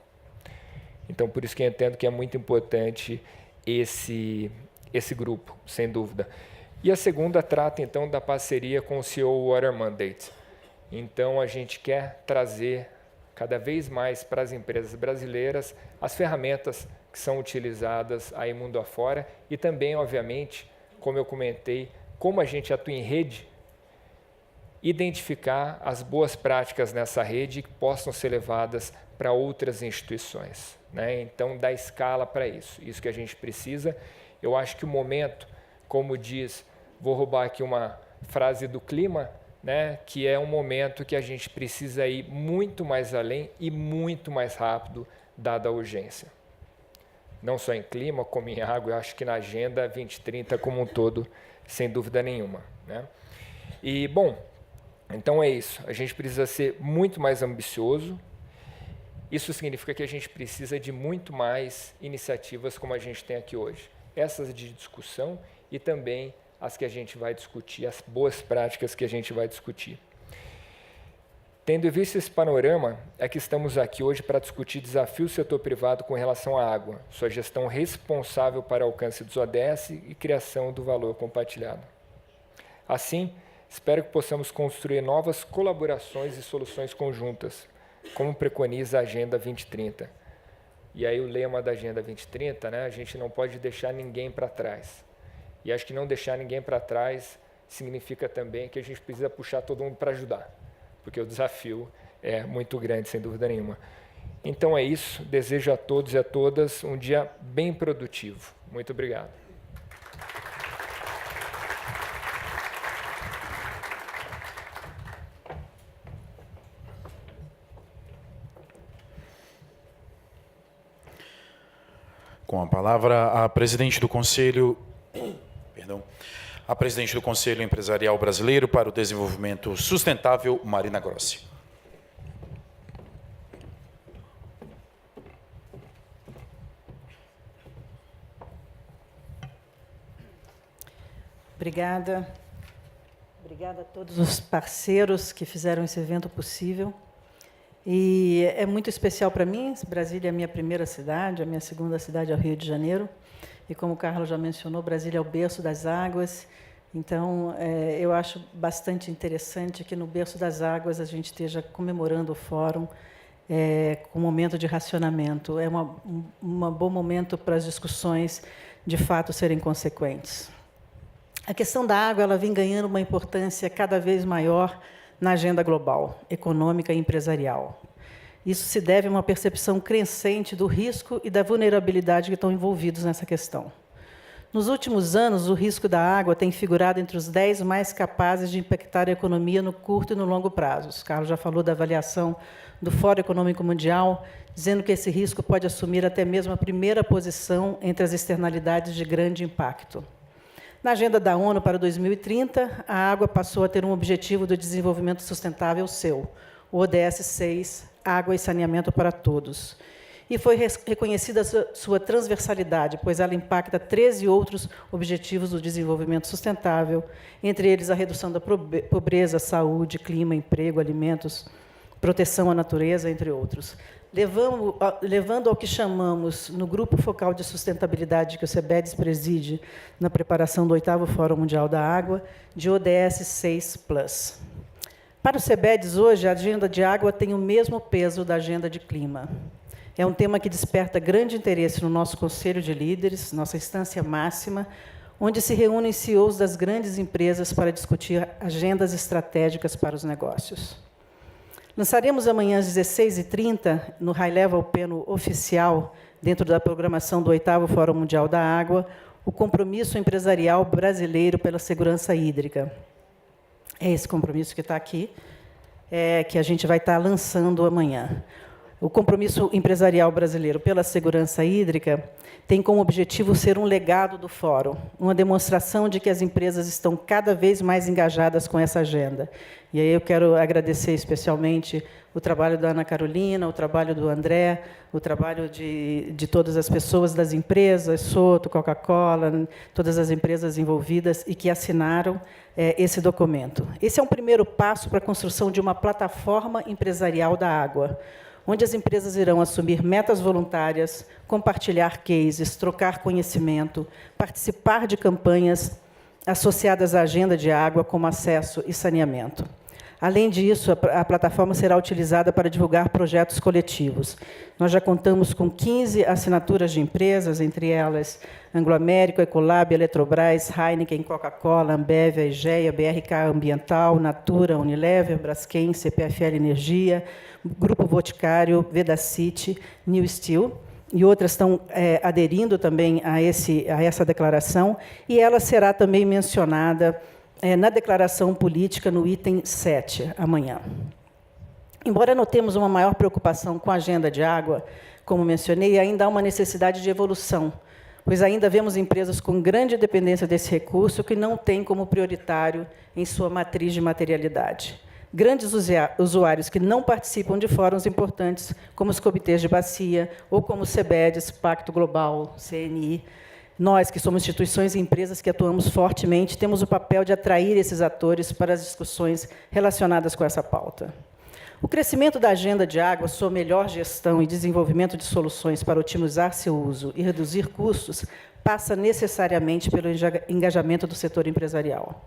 Então, por isso que eu entendo que é muito importante esse grupo, sem dúvida. E a segunda trata, então, da parceria com o CEO Water Mandate. Então, a gente quer trazer cada vez mais para as empresas brasileiras as ferramentas que são utilizadas aí mundo afora e também, obviamente, como eu comentei, como a gente atua em rede, identificar as boas práticas nessa rede que possam ser levadas para outras instituições, né? Então, dar escala para isso que a gente precisa. Eu acho que o momento, como diz, vou roubar aqui uma frase do clima, né, que é um momento que a gente precisa ir muito mais além e muito mais rápido, dada a urgência. Não só em clima, como em água, eu acho que na Agenda 2030 como um todo, sem dúvida nenhuma, né? E, bom, então é isso. A gente precisa ser muito mais ambicioso. Isso significa que a gente precisa de muito mais iniciativas como a gente tem aqui hoje. Essas de discussão e também as que a gente vai discutir, as boas práticas que a gente vai discutir. Tendo visto esse panorama, é que estamos aqui hoje para discutir desafios do setor privado com relação à água, sua gestão responsável para o alcance dos ODS e criação do valor compartilhado. Assim, espero que possamos construir novas colaborações e soluções conjuntas, como preconiza a Agenda 2030. E aí o lema da Agenda 2030, né, a gente não pode deixar ninguém para trás. E acho que não deixar ninguém para trás significa também que a gente precisa puxar todo mundo para ajudar, porque o desafio é muito grande, sem dúvida nenhuma. Então é isso, desejo a todos e a todas um dia bem produtivo. Muito obrigado. Com a palavra, a presidente do Conselho Empresarial Brasileiro para o Desenvolvimento Sustentável, Marina Grossi. Obrigada. Obrigada a todos os parceiros que fizeram esse evento possível. E é muito especial para mim. Brasília é a minha primeira cidade, a minha segunda cidade é o Rio de Janeiro. E como o Carlos já mencionou, Brasília é o berço das águas. Então, eu acho bastante interessante que no berço das águas a gente esteja comemorando o fórum com um momento de racionamento. É um bom momento para as discussões, de fato, serem consequentes. A questão da água ela vem ganhando uma importância cada vez maior na agenda global, econômica e empresarial. Isso se deve a uma percepção crescente do risco e da vulnerabilidade que estão envolvidos nessa questão. Nos últimos anos, o risco da água tem figurado entre os 10 mais capazes de impactar a economia no curto e no longo prazo. O Carlos já falou da avaliação do Fórum Econômico Mundial, dizendo que esse risco pode assumir até mesmo a primeira posição entre as externalidades de grande impacto. Na agenda da ONU para 2030, a água passou a ter um objetivo do desenvolvimento sustentável seu, o ODS 6, Água e Saneamento para Todos. E foi reconhecida a sua transversalidade, pois ela impacta 13 outros objetivos do desenvolvimento sustentável, entre eles a redução da pobreza, saúde, clima, emprego, alimentos, proteção à natureza, entre outros. Levando ao que chamamos, no Grupo Focal de Sustentabilidade que o CEBEDES preside na preparação do 8º Fórum Mundial da Água, de ODS 6+. Para o CEBEDES, hoje, a agenda de água tem o mesmo peso da agenda de clima. É um tema que desperta grande interesse no nosso Conselho de Líderes, nossa instância máxima, onde se reúnem CEOs das grandes empresas para discutir agendas estratégicas para os negócios. Lançaremos amanhã às 16h30, no High Level Panel oficial, dentro da programação do 8º Fórum Mundial da Água, o compromisso empresarial brasileiro pela segurança hídrica. É esse compromisso que está aqui, que a gente vai estar lançando amanhã. O compromisso empresarial brasileiro pela segurança hídrica tem como objetivo ser um legado do Fórum, uma demonstração de que as empresas estão cada vez mais engajadas com essa agenda. E aí eu quero agradecer especialmente o trabalho da Ana Carolina, o trabalho do André, o trabalho de todas as pessoas das empresas, Soto, Coca-Cola, todas as empresas envolvidas e que assinaram esse documento. Esse é um primeiro passo para a construção de uma plataforma empresarial da água, onde as empresas irão assumir metas voluntárias, compartilhar cases, trocar conhecimento, participar de campanhas associadas à agenda de água, como acesso e saneamento. Além disso, a plataforma será utilizada para divulgar projetos coletivos. Nós já contamos com 15 assinaturas de empresas, entre elas Anglo-América, Ecolab, Eletrobras, Heineken, Coca-Cola, Ambev, Aegea, BRK Ambiental, Natura, Unilever, Braskem, CPFL Energia, Grupo Boticário, Vedacity, New Steel, e outras estão aderindo também a essa declaração, e ela será também mencionada na declaração política no item 7, amanhã. Embora notemos uma maior preocupação com a agenda de água, como mencionei, ainda há uma necessidade de evolução, pois ainda vemos empresas com grande dependência desse recurso que não têm como prioritário em sua matriz de materialidade. Grandes usuários que não participam de fóruns importantes, como os comitês de bacia, ou como o CBEDES, Pacto Global, CNI. Nós, que somos instituições e empresas que atuamos fortemente, temos o papel de atrair esses atores para as discussões relacionadas com essa pauta. O crescimento da agenda de água, sua melhor gestão e desenvolvimento de soluções para otimizar seu uso e reduzir custos passa necessariamente pelo engajamento do setor empresarial.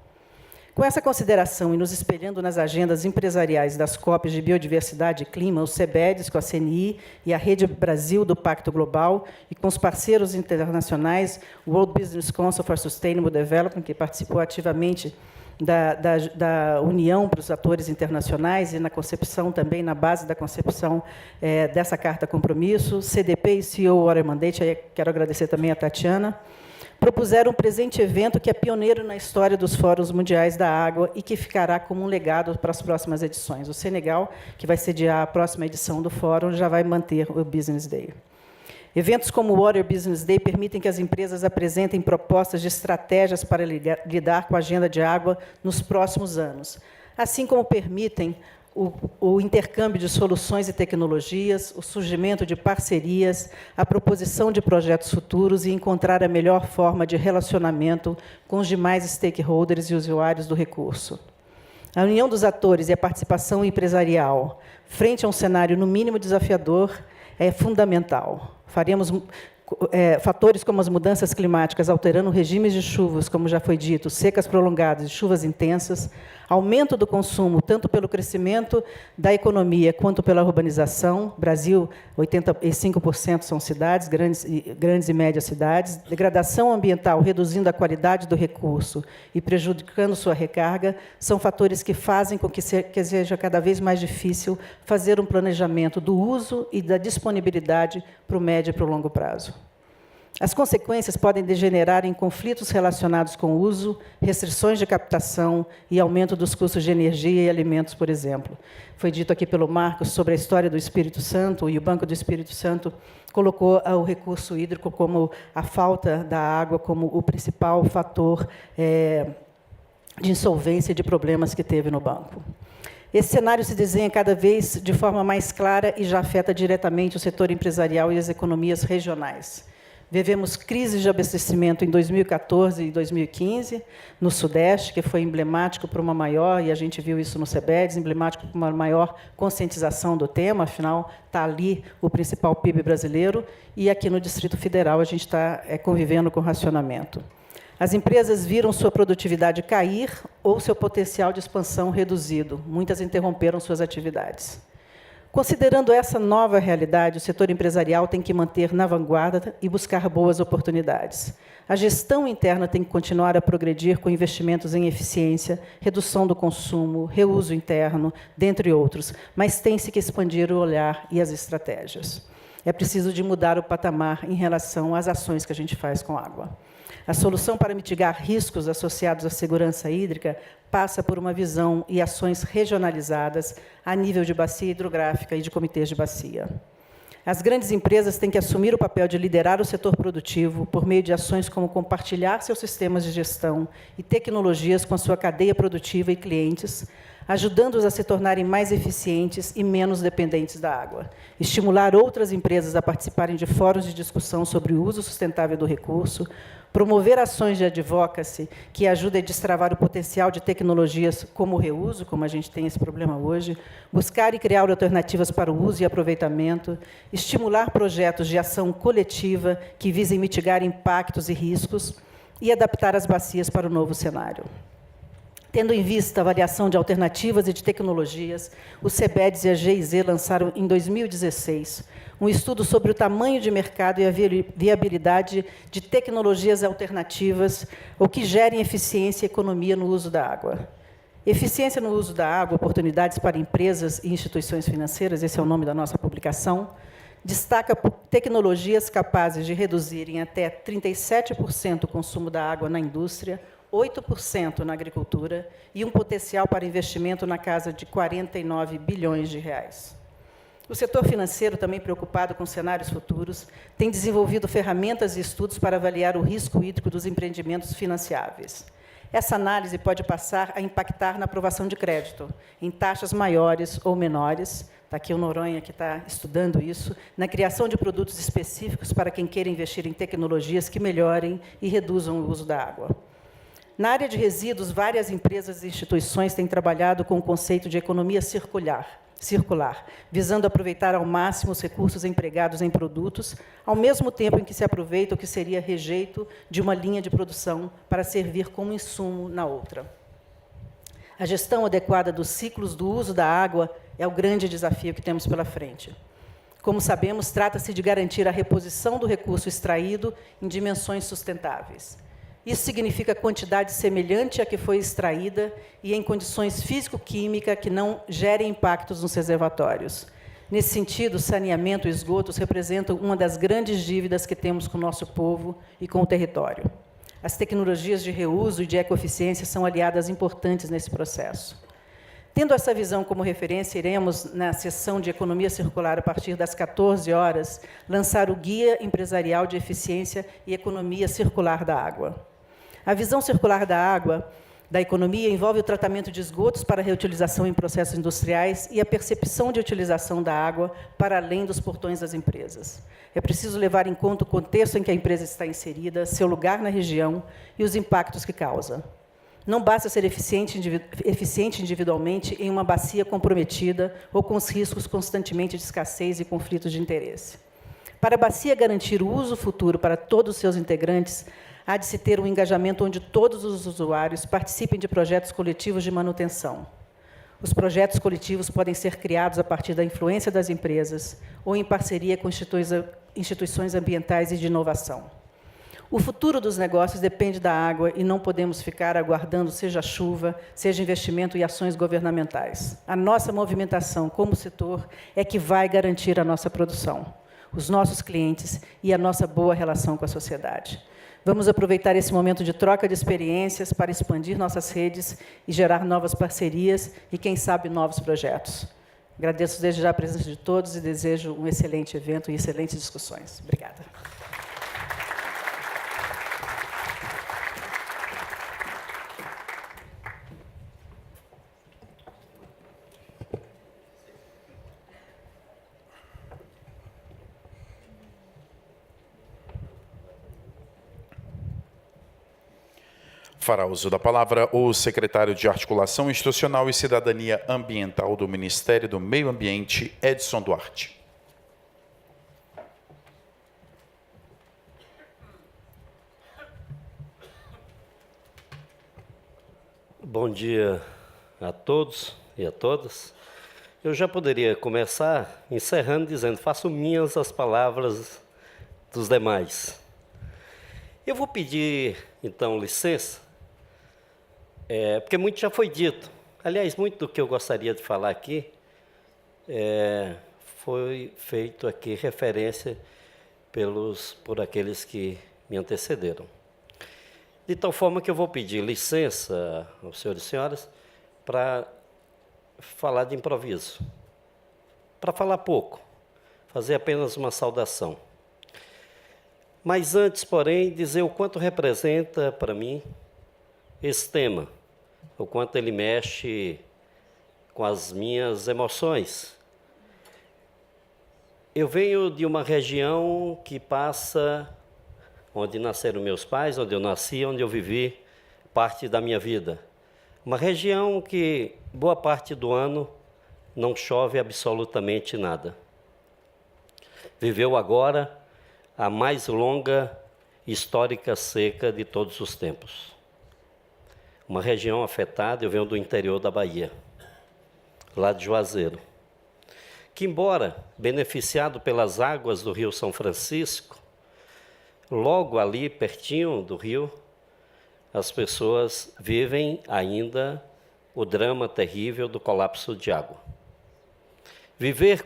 Com essa consideração e nos espelhando nas agendas empresariais das COPs de Biodiversidade e Clima, os CBEDES, com a CNI e a Rede Brasil do Pacto Global, e com os parceiros internacionais, o World Business Council for Sustainable Development, que participou ativamente da união para os atores internacionais e na concepção também, na base da concepção dessa Carta Compromisso, CDP e CEO Water Mandate, aí quero agradecer também a Tatiana, propuseram um presente evento que é pioneiro na história dos Fóruns Mundiais da Água e que ficará como um legado para as próximas edições. O Senegal, que vai sediar a próxima edição do Fórum, já vai manter o Business Day. Eventos como o Water Business Day permitem que as empresas apresentem propostas de estratégias para lidar com a agenda de água nos próximos anos, assim como permitem o intercâmbio de soluções e tecnologias, o surgimento de parcerias, a proposição de projetos futuros e encontrar a melhor forma de relacionamento com os demais stakeholders e usuários do recurso. A união dos atores e a participação empresarial, frente a um cenário, no mínimo, desafiador, é fundamental. Faremos fatores como as mudanças climáticas alterando regimes de chuvas, como já foi dito, secas prolongadas e chuvas intensas, aumento do consumo, tanto pelo crescimento da economia quanto pela urbanização. Brasil, 85% são cidades, grandes e médias cidades. Degradação ambiental, reduzindo a qualidade do recurso e prejudicando sua recarga, são fatores que fazem com que seja cada vez mais difícil fazer um planejamento do uso e da disponibilidade para o médio e para o longo prazo. As consequências podem degenerar em conflitos relacionados com o uso, restrições de captação e aumento dos custos de energia e alimentos, por exemplo. Foi dito aqui pelo Marcos sobre a história do Espírito Santo, e o Banco do Espírito Santo colocou o recurso hídrico como a falta da água como o principal fator de insolvência e de problemas que teve no banco. Esse cenário se desenha cada vez de forma mais clara e já afeta diretamente o setor empresarial e as economias regionais. Vivemos crises de abastecimento em 2014 e 2015, no Sudeste, que foi emblemático para uma maior, e a gente viu isso no CBEDES, emblemático para uma maior conscientização do tema, afinal, está ali o principal PIB brasileiro, e aqui no Distrito Federal a gente está convivendo com racionamento. As empresas viram sua produtividade cair ou seu potencial de expansão reduzido. Muitas interromperam suas atividades. Considerando essa nova realidade, o setor empresarial tem que manter na vanguarda e buscar boas oportunidades. A gestão interna tem que continuar a progredir com investimentos em eficiência, redução do consumo, reuso interno, dentre outros, mas tem-se que expandir o olhar e as estratégias. É preciso de mudar o patamar em relação às ações que a gente faz com água. A solução para mitigar riscos associados à segurança hídrica passa por uma visão e ações regionalizadas a nível de bacia hidrográfica e de comitês de bacia. As grandes empresas têm que assumir o papel de liderar o setor produtivo por meio de ações como compartilhar seus sistemas de gestão e tecnologias com a sua cadeia produtiva e clientes, ajudando-os a se tornarem mais eficientes e menos dependentes da água. Estimular outras empresas a participarem de fóruns de discussão sobre o uso sustentável do recurso, promover ações de advocacy que ajudem a destravar o potencial de tecnologias como o reuso, como a gente tem esse problema hoje, buscar e criar alternativas para o uso e aproveitamento, estimular projetos de ação coletiva que visem mitigar impactos e riscos e adaptar as bacias para o novo cenário. Tendo em vista a avaliação de alternativas e de tecnologias, o CEBEDS e a GIZ lançaram, em 2016, um estudo sobre o tamanho de mercado e a viabilidade de tecnologias alternativas, ou que gerem eficiência e economia no uso da água. Eficiência no uso da água, oportunidades para empresas e instituições financeiras, esse é o nome da nossa publicação, destaca tecnologias capazes de reduzirem até 37% o consumo da água na indústria, 8% na agricultura e um potencial para investimento na casa de 49 bilhões de reais. O setor financeiro, também preocupado com cenários futuros, tem desenvolvido ferramentas e estudos para avaliar o risco hídrico dos empreendimentos financiáveis. Essa análise pode passar a impactar na aprovação de crédito, em taxas maiores ou menores, está aqui o Noronha que está estudando isso, na criação de produtos específicos para quem queira investir em tecnologias que melhorem e reduzam o uso da água. Na área de resíduos, várias empresas e instituições têm trabalhado com o conceito de economia circular, visando aproveitar ao máximo os recursos empregados em produtos, ao mesmo tempo em que se aproveita o que seria rejeito de uma linha de produção para servir como insumo na outra. A gestão adequada dos ciclos do uso da água é o grande desafio que temos pela frente. Como sabemos, trata-se de garantir a reposição do recurso extraído em dimensões sustentáveis. Isso significa quantidade semelhante à que foi extraída e em condições físico-químicas que não gerem impactos nos reservatórios. Nesse sentido, saneamento e esgotos representam uma das grandes dívidas que temos com o nosso povo e com o território. As tecnologias de reuso e de ecoeficiência são aliadas importantes nesse processo. Tendo essa visão como referência, iremos, na sessão de Economia Circular, a partir das 14 horas, lançar o Guia Empresarial de Eficiência e Economia Circular da Água. A visão circular da água, da economia, envolve o tratamento de esgotos para reutilização em processos industriais e a percepção de utilização da água para além dos portões das empresas. É preciso levar em conta o contexto em que a empresa está inserida, seu lugar na região e os impactos que causa. Não basta ser eficiente individualmente em uma bacia comprometida ou com os riscos constantemente de escassez e conflitos de interesse. Para a bacia garantir o uso futuro para todos os seus integrantes, há de se ter um engajamento onde todos os usuários participem de projetos coletivos de manutenção. Os projetos coletivos podem ser criados a partir da influência das empresas ou em parceria com instituições ambientais e de inovação. O futuro dos negócios depende da água e não podemos ficar aguardando, seja chuva, seja investimento e ações governamentais. A nossa movimentação como setor é que vai garantir a nossa produção, os nossos clientes e a nossa boa relação com a sociedade. Vamos aproveitar esse momento de troca de experiências para expandir nossas redes e gerar novas parcerias e, quem sabe, novos projetos. Agradeço desde já a presença de todos e desejo um excelente evento e excelentes discussões. Obrigada. Fará uso da palavra o secretário de Articulação Institucional e Cidadania Ambiental do Ministério do Meio Ambiente, Edson Duarte. Bom dia a todos e a todas. Eu já poderia começar encerrando dizendo: faço minhas as palavras dos demais. Eu vou pedir, então, licença, porque muito já foi dito. Aliás, muito do que eu gostaria de falar aqui foi feito aqui referência por aqueles que me antecederam. De tal forma que eu vou pedir licença aos senhores e senhoras para falar de improviso. Para falar pouco, fazer apenas uma saudação. Mas antes, porém, dizer o quanto representa para mim esse tema, o quanto ele mexe com as minhas emoções. Eu venho de uma região que passa, onde nasceram meus pais, onde eu nasci, onde eu vivi parte da minha vida. Uma região que, boa parte do ano, não chove absolutamente nada. Viveu agora a mais longa e histórica seca de todos os tempos. Uma região afetada, eu venho do interior da Bahia, lá de Juazeiro, que, embora beneficiado pelas águas do Rio São Francisco, logo ali, pertinho do rio, as pessoas vivem ainda o drama terrível do colapso de água.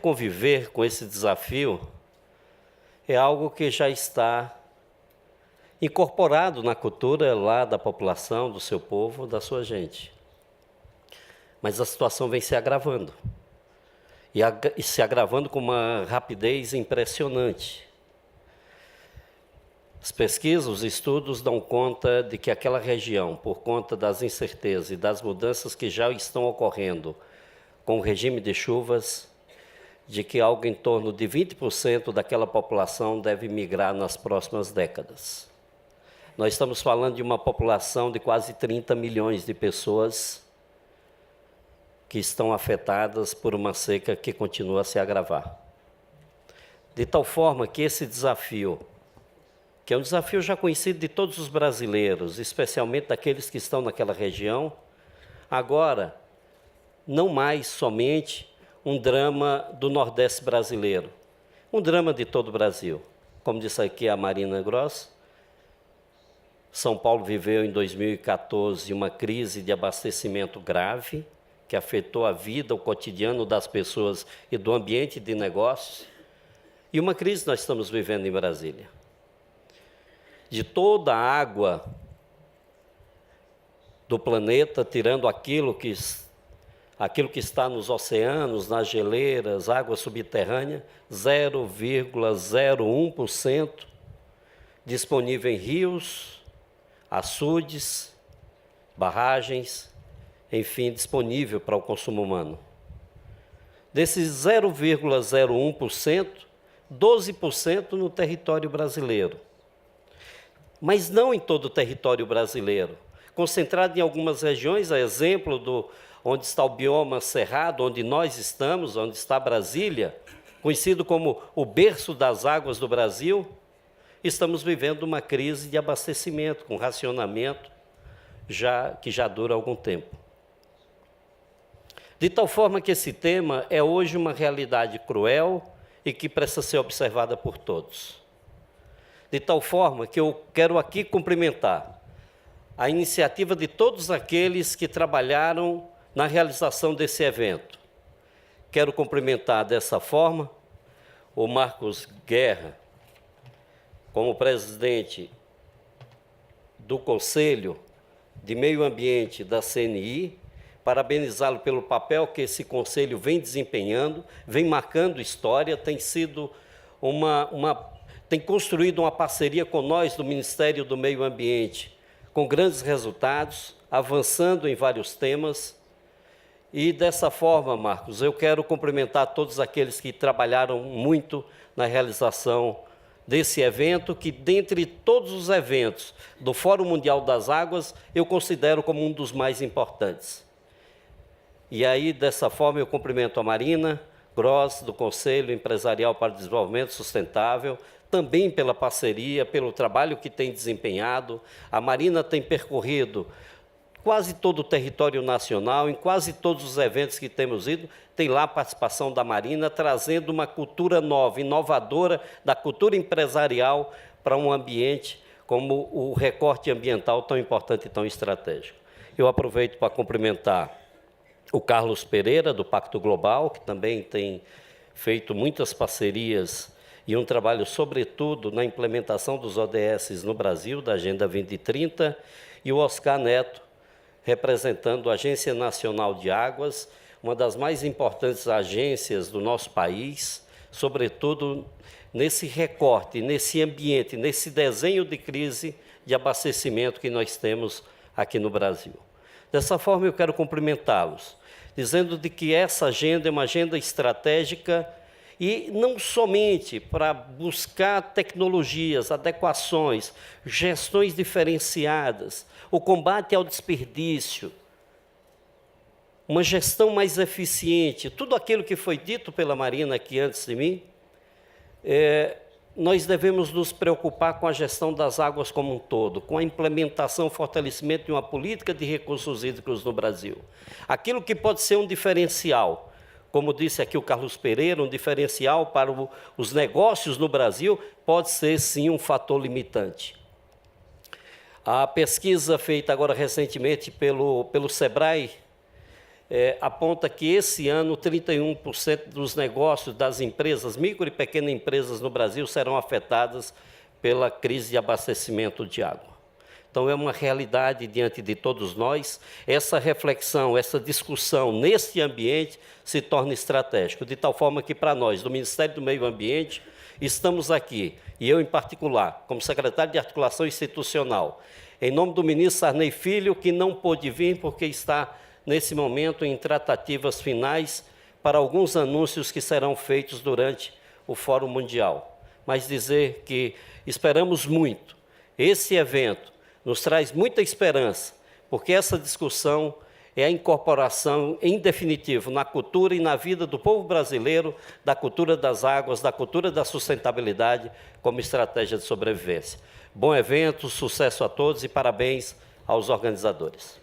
Conviver com esse desafio é algo que já está incorporado na cultura lá da população, do seu povo, da sua gente. Mas a situação vem se agravando. E se agravando com uma rapidez impressionante. As pesquisas, os estudos dão conta de que aquela região, por conta das incertezas e das mudanças que já estão ocorrendo com o regime de chuvas, de que algo em torno de 20% daquela população deve migrar nas próximas décadas. Nós estamos falando de uma população de quase 30 milhões de pessoas que estão afetadas por uma seca que continua a se agravar. De tal forma que esse desafio, que é um desafio já conhecido de todos os brasileiros, especialmente daqueles que estão naquela região, agora, não mais somente um drama do Nordeste brasileiro, um drama de todo o Brasil. Como disse aqui a Marina Gross, São Paulo viveu em 2014 uma crise de abastecimento grave, que afetou a vida, o cotidiano das pessoas e do ambiente de negócios, e uma crise nós estamos vivendo em Brasília. De toda a água do planeta, tirando aquilo que está nos oceanos, nas geleiras, água subterrânea, 0,01% disponível em rios, açudes, barragens, enfim, disponível para o consumo humano. Desses 0,01%, 12% no território brasileiro. Mas não em todo o território brasileiro. Concentrado em algumas regiões, a exemplo onde está o bioma cerrado, onde nós estamos, onde está Brasília, conhecido como o berço das águas do Brasil, estamos vivendo uma crise de abastecimento, com racionamento, que já dura algum tempo. De tal forma que esse tema é hoje uma realidade cruel e que precisa ser observada por todos. De tal forma que eu quero aqui cumprimentar a iniciativa de todos aqueles que trabalharam na realização desse evento. Quero cumprimentar dessa forma o Marcos Guerra, como presidente do Conselho de Meio Ambiente da CNI, parabenizá-lo pelo papel que esse conselho vem desempenhando, vem marcando história, tem construído uma parceria com nós do Ministério do Meio Ambiente, com grandes resultados, avançando em vários temas. E dessa forma, Marcos, eu quero cumprimentar todos aqueles que trabalharam muito na realização desse evento, que dentre todos os eventos do Fórum Mundial das Águas, eu considero como um dos mais importantes. E aí, dessa forma, eu cumprimento a Marina Gross, do Conselho Empresarial para o Desenvolvimento Sustentável, também pela parceria, pelo trabalho que tem desempenhado. A Marina tem percorrido quase todo o território nacional, em quase todos os eventos que temos ido, tem lá a participação da Marina, trazendo uma cultura nova, inovadora, da cultura empresarial para um ambiente como o recorte ambiental tão importante e tão estratégico. Eu aproveito para cumprimentar o Carlos Pereira, do Pacto Global, que também tem feito muitas parcerias e um trabalho, sobretudo, na implementação dos ODS no Brasil, da Agenda 2030, e o Oscar Neto, representando a Agência Nacional de Águas, uma das mais importantes agências do nosso país, sobretudo nesse recorte, nesse ambiente, nesse desenho de crise de abastecimento que nós temos aqui no Brasil. Dessa forma, eu quero cumprimentá-los, dizendo de que essa agenda é uma agenda estratégica e não somente para buscar tecnologias, adequações, gestões diferenciadas, o combate ao desperdício, uma gestão mais eficiente, tudo aquilo que foi dito pela Marina aqui antes de mim, nós devemos nos preocupar com a gestão das águas como um todo, com a implementação, fortalecimento de uma política de recursos hídricos no Brasil. Aquilo que pode ser um diferencial, como disse aqui o Carlos Pereira, um diferencial para os negócios no Brasil, pode ser sim um fator limitante. A pesquisa feita agora recentemente pelo SEBRAE aponta que esse ano 31% dos negócios das empresas, micro e pequenas empresas no Brasil, serão afetadas pela crise de abastecimento de água. Então, é uma realidade diante de todos nós. Essa reflexão, essa discussão nesse ambiente se torna estratégico, de tal forma que, para nós, do Ministério do Meio Ambiente, estamos aqui, e eu em particular, como secretário de Articulação Institucional, em nome do ministro Sarney Filho, que não pôde vir porque está, nesse momento, em tratativas finais para alguns anúncios que serão feitos durante o Fórum Mundial. Mas dizer que esperamos muito. Esse evento nos traz muita esperança, porque essa discussão é a incorporação, em definitivo, na cultura e na vida do povo brasileiro, da cultura das águas, da cultura da sustentabilidade, como estratégia de sobrevivência. Bom evento, sucesso a todos e parabéns aos organizadores.